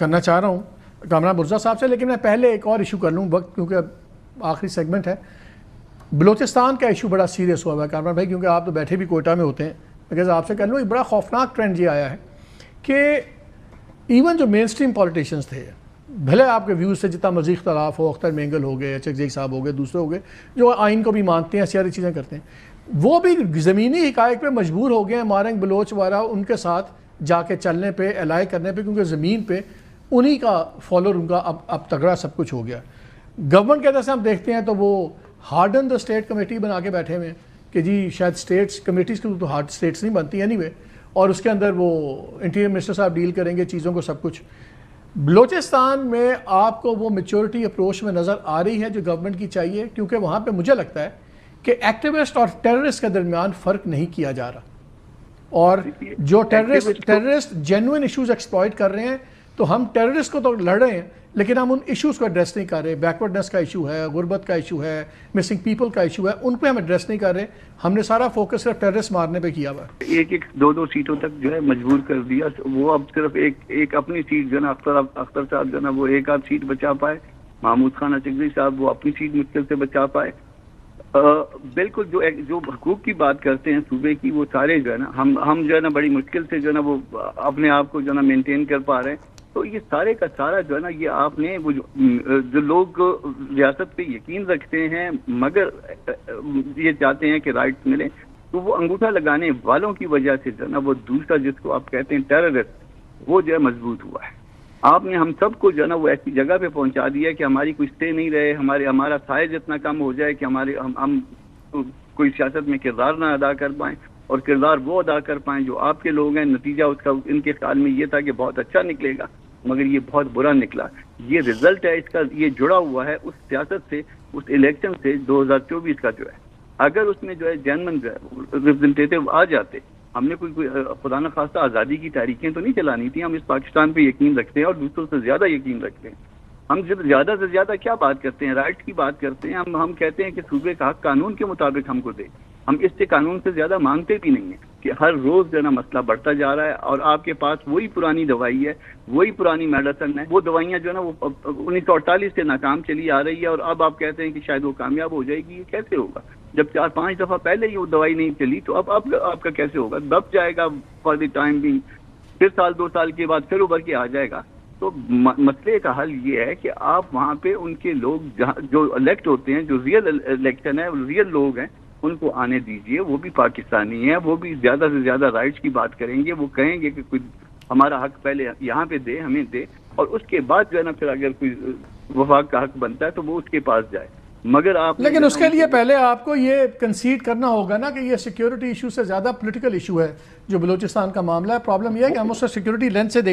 کرنا چاہ رہا ہوں کامران مرزا صاحب سے، لیکن میں پہلے ایک اور ایشو کر لوں وقت، کیونکہ اب آخری سیگمنٹ ہے۔ بلوچستان کا ایشو بڑا سیریس ہوا ہے کامران بھائی، کیونکہ آپ تو بیٹھے بھی کوئٹہ میں ہوتے ہیں، لیکن آپ سے کہہ لوں ایک بڑا خوفناک ٹرینڈ یہ آیا ہے کہ ایون جو مین اسٹریم پولیٹیشینز تھے، بھلے آپ کے ویوز سے جتنا مرضی اختلاف ہو، اختر مینگل ہو گئے، چکزئی صاحب ہو گئے، دوسرے ہو گئے جو آئین کو بھی مانتے ہیں، ساری چیزیں کرتے ہیں، وہ بھی زمینی حقائق پہ مجبور ہو گئے ہیں مارنگ بلوچ وغیرہ ان کے ساتھ جا کے چلنے پہ، الائی کرنے پہ، کیونکہ زمین پہ انہی کا فالوور ان کا اب تگڑا سب کچھ ہو گیا۔ گورنمنٹ کے اندر سے ہم دیکھتے ہیں تو وہ ہارڈن دا اسٹیٹ کمیٹی بنا کے بیٹھے ہوئے ہیں کہ جی شاید اسٹیٹس کمیٹیز کی تو ہارڈ اسٹیٹس نہیں بنتی اینی وے، اور اس کے اندر وہ انٹیریئر منسٹر صاحب ڈیل کریں گے چیزوں کو سب کچھ۔ بلوچستان میں آپ کو وہ میچورٹی اپروچ میں نظر آ رہی ہے جو گورنمنٹ کی چاہیے؟ کیونکہ وہاں پہ مجھے لگتا ہے کہ ایکٹیوسٹ اور ٹیررسٹ کے درمیان فرق نہیں کیا جا رہا، اور جو ٹیررسٹ جینوئن ایشوز ایکسپلائٹ کر رہے ہیں تو ہم ٹیررسٹ کو تو لڑ رہے ہیں لیکن ہم ان ایشوز کو ایڈریس نہیں کر رہے۔ بیکورڈنس کا ایشو ہے، غربت کا ایشو ہے، مسنگ پیپل کا ایشو ہے، ان پہ ہم ایڈریس نہیں کر رہے، ہم نے سارا فوکس صرف ٹیررسٹ مارنے پہ کیا ہوا ہے۔ ایک دو سیٹوں تک جو ہے مجبور کر دیا، وہ اب صرف ایک اپنی سیٹ جو ہے نا اختر صاحب جو ہے نا وہ ایک آدھ سیٹ بچا پائے، محمود خان چکزئی صاحب وہ اپنی سیٹ مشکل سے بچا پائے۔ بالکل جو حقوق کی بات کرتے ہیں صوبے کی، وہ سارے جو ہے نا ہم جو ہے نا بڑی مشکل سے جو ہے نا وہ اپنے آپ کو جو ہے نا مینٹین کر پا رہے ہیں۔ تو یہ سارے کا سارا جو ہے نا یہ آپ نے وہ جو لوگ ریاست پہ یقین رکھتے ہیں مگر یہ چاہتے ہیں کہ رائٹس ملیں، تو وہ انگوٹھا لگانے والوں کی وجہ سے جو ہے نا وہ دوسرا جس کو آپ کہتے ہیں ٹیررسٹ، وہ جو ہے مضبوط ہوا ہے۔ آپ نے ہم سب کو جو ہے نا وہ ایسی جگہ پہ پہنچا دیا کہ ہماری کوئی اسٹے نہیں رہے، ہمارا سائز اتنا کم ہو جائے کہ ہم کوئی سیاست میں کردار نہ ادا کر پائیں، اور کردار وہ ادا کر پائیں جو آپ کے لوگ ہیں۔ نتیجہ اس کا ان کے خیال میں یہ تھا کہ بہت اچھا نکلے گا، مگر یہ بہت برا نکلا۔ یہ رزلٹ ہے اس کا، یہ جڑا ہوا ہے اس سیاست سے، اس الیکشن سے 2024 کا جو ہے۔ اگر اس میں جو ہے جنمن جو ہے ریپرزنٹیٹیو آ جاتے، ہم نے کوئی خدا نہ خواستہ آزادی کی تحریکیں تو نہیں چلانی تھی، ہم اس پاکستان پہ یقین رکھتے ہیں اور دوسروں سے زیادہ یقین رکھتے ہیں۔ ہم جب زیادہ سے زیادہ کیا بات کرتے ہیں، رائٹ کی بات کرتے ہیں، ہم کہتے ہیں کہ صوبے کا حق قانون کے مطابق ہم کو دے، ہم اس سے قانون سے زیادہ مانگتے بھی نہیں ہیں کہ ہر روز جو ہے نا مسئلہ بڑھتا جا رہا ہے، اور آپ کے پاس وہی پرانی دوائی ہے، وہی پرانی میڈیسن ہے، وہ دوائیاں جو ہے نا وہ 1948 سے ناکام چلی آ رہی ہے، اور اب آپ کہتے ہیں کہ شاید وہ کامیاب ہو جائے گی۔ یہ کیسے ہوگا جب 4-5 دفعہ پہلے ہی وہ دوائی نہیں چلی؟ تو اب آپ کا کیسے ہوگا؟ دب جائے گا فار دی ٹائم بھی، پھر سال 2 سال کے بعد پھر ابھر کے آ جائے گا۔ تو مسئلے کا حل یہ ہے کہ آپ وہاں پہ ان کے لوگ جو الیکٹ ہوتے ہیں، جو ریئل الیکشن ہے، ریئل لوگ ہیں، ان کو آنے دیجئے، وہ بھی پاکستانی ہیں، وہ بھی زیادہ سے زیادہ رائٹس کی بات کریں گے، وہ کہیں گے کہ کوئی ہمارا حق پہلے یہاں پہ دے، ہمیں دے، اور اس کے بعد جو ہے نا پھر اگر کوئی وفاق کا حق بنتا ہے تو وہ اس کے پاس جائے۔ مگر لیکن اس کے لیے پہلے آپ کو یہ کنسیڈ کرنا ہوگا نا کہ یہ سیکیورٹی ایشو سے زیادہ پولیٹیکل ایشو ہے جو بلوچستان کا معاملہ ہے۔ پرابلم یہ ہے کہ ہم اسے سیکیورٹی لینس سے دیکھ